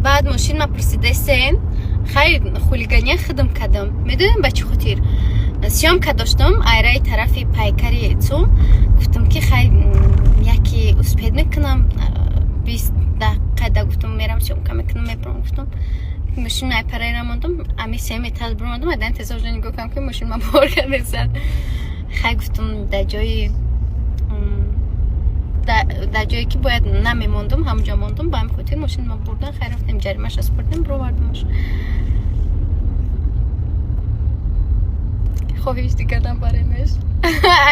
بعد ماشین ما پرسیدستین خیلی خولگانی خدم کردم میدونیم به چه خاطر سیام که داشتم ایرای طرفی پیکری ایتسوم گفتم که خیلی یکی اسپید میکنم 20 دقیقه گفتم میرم سیام که میکنم میبرم گفتم ماشین نایپرای رماندم امی سیمی تاز برماندم ادن انتظار جانی گفتم که ماشین ما بار کرده سر خیلی گفتم در جایی که باید نمیموندم همونجا موندم با هم خاطر ماشین ما بردن خیلی رفتیم جریمش از بردیم برو بردمش خوبیش دیگه دم برینش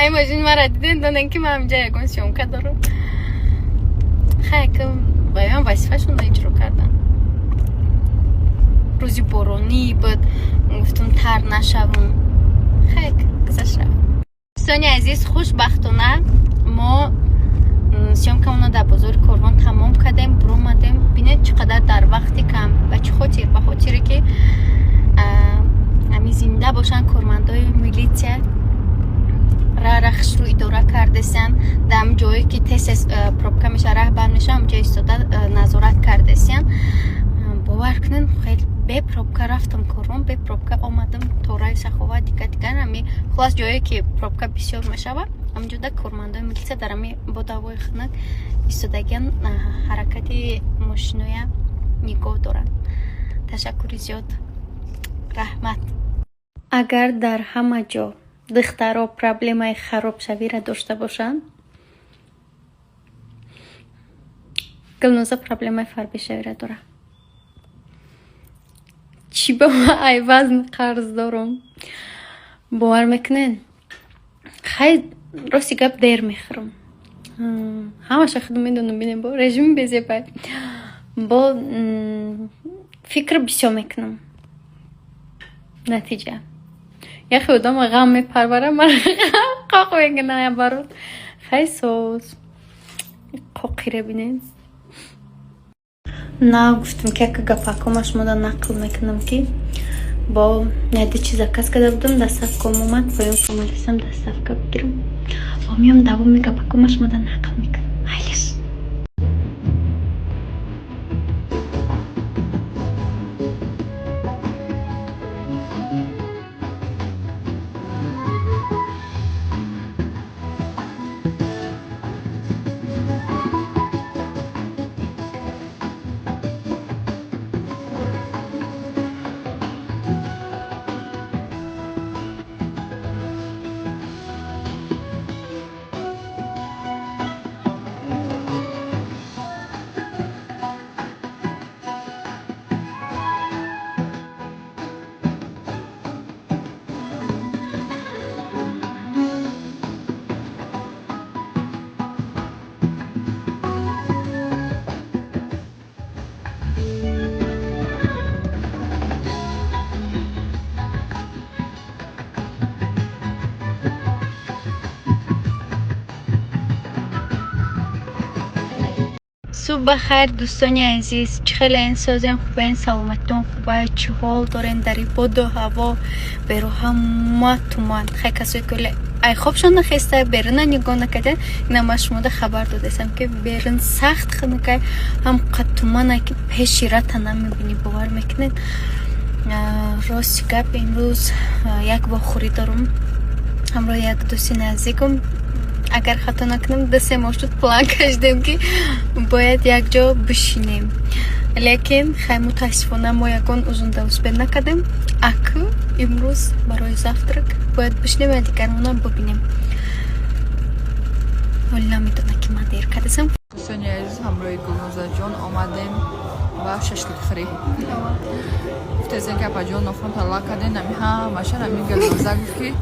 ای ماشین ما را دیدین دونن که من همینجا یکون سیومکه دارم خیلی که باید من وظیفه شون اجرا کردم روزی بارونی بود گفتم تر نشوم خیلی گذشت رفت دوستانی عزیز خوشبختانه ما سیامکه اونا در بازار کاروان تمام کردیم برآمدیم ببینید چقدر در وقتی کم و چه خاطر به خاطری که همی زنده باشن کارمندای میلیتیا رخش رو اداره کردستن دم جایی که تست پروبکا میشه راه بند میشه اونجا ایستاده نظارت کردستن باور کنین خیلی به پروبکا رفتم کاروان به پروبکا آمدم تورای سخاوت دیگه همی خلاص جایی که پروبکا بسیار میشه همونجا در کارمندای میلیتیا در همی با دوای خنک ایستادگان حرکت ماشینوی نگاه دارن تشکری زیاد رحمت اگر در همه جا دخترها پرابلمای خراب شوی را داشته باشند گلنوزه پرابلمای فربی شوی را داره چی با ما ای وزن قرض دارم باور میکنین خیلی راستی گپ دیر میخورم همه خودم میدونم بینیم با رژیم بزیپای با فکر بسیار میکنم نتیجه یه خودم غم میپرورم من قاق میگنه برات خیلی سوز قاقی رو بینید نه گفتم که گپاکمش مادا نقل میکنم که با نده چیزا کس کده بودم دستف کم اومد بایم کمالستم دستف که بگیرم با میام دوام گپاکمش مادا نقل میکنم خیلیش صبح بخیر دوستانی عزیز چخیلی انسازین خوبه سلامتون خوبه چه حال دارین داری باد و هوا برو همه تومان خیلی کسایی که ای خوابشان نخیسته برن نگاه نکده اینا شما ده خبر دادستم که برن سخت خنکه هم قد تومانه که پیشی را تنم میبینی باور میکنید راستی گپ امروز یک باخوری دارم همراه یک دوستی نزدیکم اگر خطا نکنم دو سه ماه شد پلان کردیم که باید یک جا بشینیم لیکن خیلی متاسفانه ما یکان uzun دوست نکردیم اکو امروز برای زفترک باید بشینیم و دیگرمون هم ببینیم ولی نمیدونه که من دیر کردم دوستانی عزیز همراه گلنوزه جان آمدیم و ششلیک خری گفتیم که پا جان نفرم طلاق کردیم نمی همشه نمی گلنوزه گفت که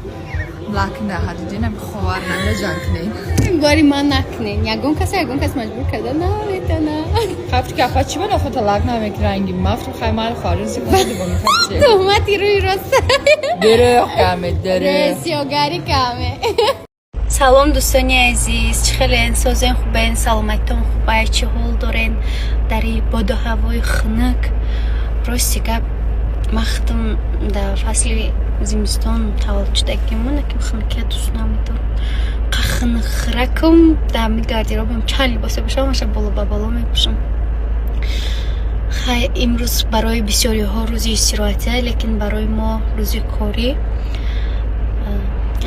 لاک نه حدیدی نمی خوار نمی جان کنیم باری من نکنیم یکون کس مجبور کرده نه میتونه خفت که اپا چی من خود طلاق نمیکنی مفتو خیمال خارجی خودی بمیخواد تومتی روی راست دره کامه دره سیاگری کامه سلام دوستانی عزیز خیلی انسازین خوبه سلامتون خوبه چه حال دارین داری باد و هوای خنک راستی گپ مختم در فصل زمستان تولد شدگیمونه که خنکه دوست نمیدارم خنخرکم در می گردیرابم چند لباسه باشم بالا با بالا میپوشم имрӯз барои бисёриҳо рӯзи истироҳате, лекин барои мо рӯзи корӣ.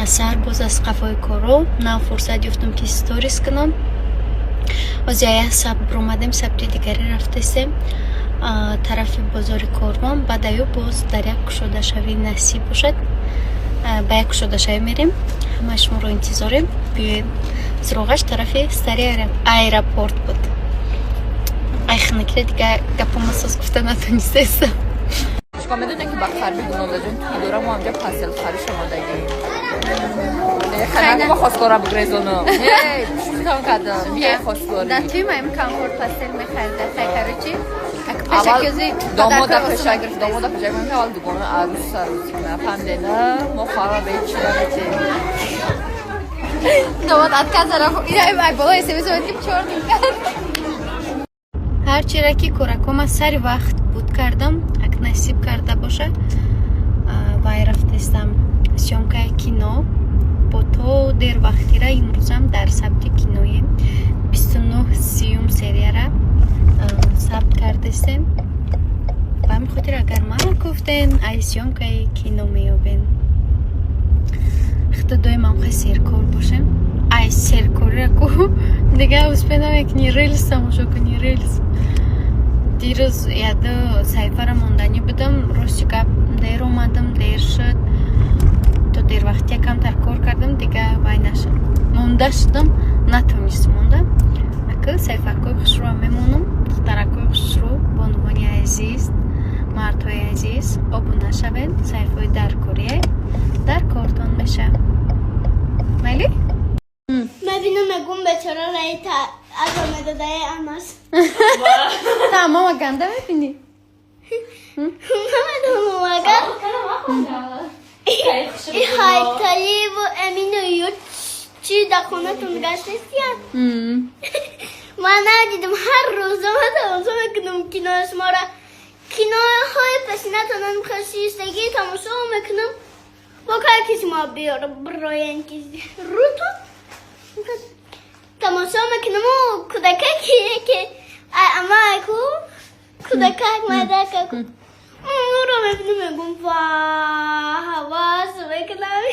Асар боз аз қафои коро нав фурсат ёфтам ки сторис кунам. озяя сабр омадем, сабти дигаре рафтесем тарафи бозори Корвон. Баъдаю боз дар як кушодашавӣ насиб бошад, ба як кушодашавӣ мерем. Ҳамааш моро интизорем. биёед зироғаш тарафи стари аэропорт буд. ай ханакира дига гапома соз гуфта натонистестам. Шумо медонед ки ба Харби Гулнозаҷон туи дора мо ҳамҷо пасел хариш омадагӣ. Ханак ма хостора бугрезоно. Чутам кадам. Бия хостори. Да туи маим камфорт пастел мехарида. Хай карочи. Аввал домода пешак ман аввал дугона арӯз сарӯз кунам. Фаҳмидена мо хара бечира бете. Домод отказ раф. Ина ай бола смс омад ки чор дикар. ҳарчира ки кӯракома сари вақт буд кардам, ак насиб карда боша вай рафтестам сёмкаи кино. Бо то дер вақтира имрӯзам дар сабти кинои 29 серияра сабт кардестем. ба ҳамин хотир агар ман гуфтен ай сёмкаи кино меёбен, хто доимам хай серкор бошем. ай серкорира ку дига успена мекунӣ, релс тамошо кунӣ, релс. дирӯз яду саҳифара монданӣ будам, рости гап дер омадам, дер шуд. То дер вақти якамтар кор кардам, дига вай нашуд. Монда шудам, натонистам монда. Аку саҳифакои хушрӯам мемонам. духтаракои хушрӯ, бонувони азиз, мардҳои азиз, обуна шавед. саҳифаи дар корие дар кортон меша. майли? Мебинам мегум бечора раита адаме дадаи амас. Тамома ганда мебини? Намедонам агар ҳайталибу эмину ё чи дар хонатон гаштестияд. Ман надидам, ҳар рӯз тамошо мекунам кинои шуморо. киноҳои пасинатонам хасистагӣ тамошо мекунам. бо кайки шумо бироен ки руту тамошо мекунаму кӯдакак ки амаку кӯдакак мадакак ро мебинам мегум ва ҳавас мекунам.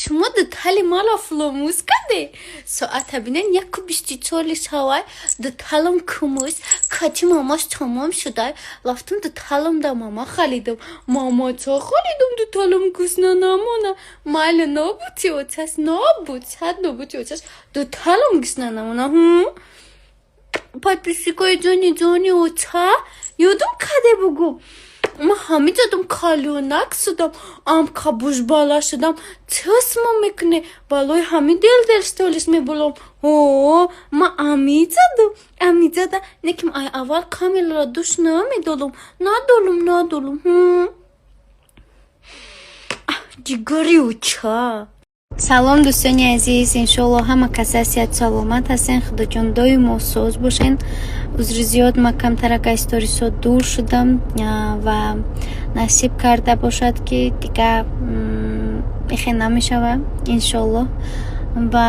шумо детали мало фломӯз карде? соата бинен 24 ҳавай деталам кумӯз кати мамаш тамом шудай. рафтам деталам да мама халидам. мама ча халидам деталам гусна намона. майли нобути очаш нобут сад нобути очаш деталам гусна намона. подписчикои ҷони оча ёдам каде бугу. ман ҳамиҷадам калёнак шудам, амкабушбала шудам. часма мекуне балои ҳами дел столис меболам. ман амиҷада неким ай аввал камелара душ намедолам. надолам. ҷигари уча. салом дӯстони азиз, иншоалло ҳама каса сиҳат саломат ҳастен. худоҷон доимо соз бошен. узри зиёд ма камтарака сторисо дур шудам ва насиб карда бошад ки дига ихе намешава иншоалло. ва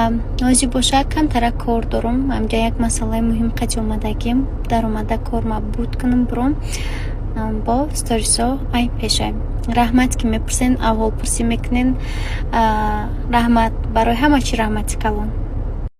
ҳозир боша камтарак кор дорам. ҳамҷа як масъалаи муҳим қаҷ омадагим дар омада кор мабуд кунам буром бо сторисо ай пешай. раҳмат ки мепурсен, аҳволпурсӣ мекунен. раҳмат барои ҳама чи раҳмати калон.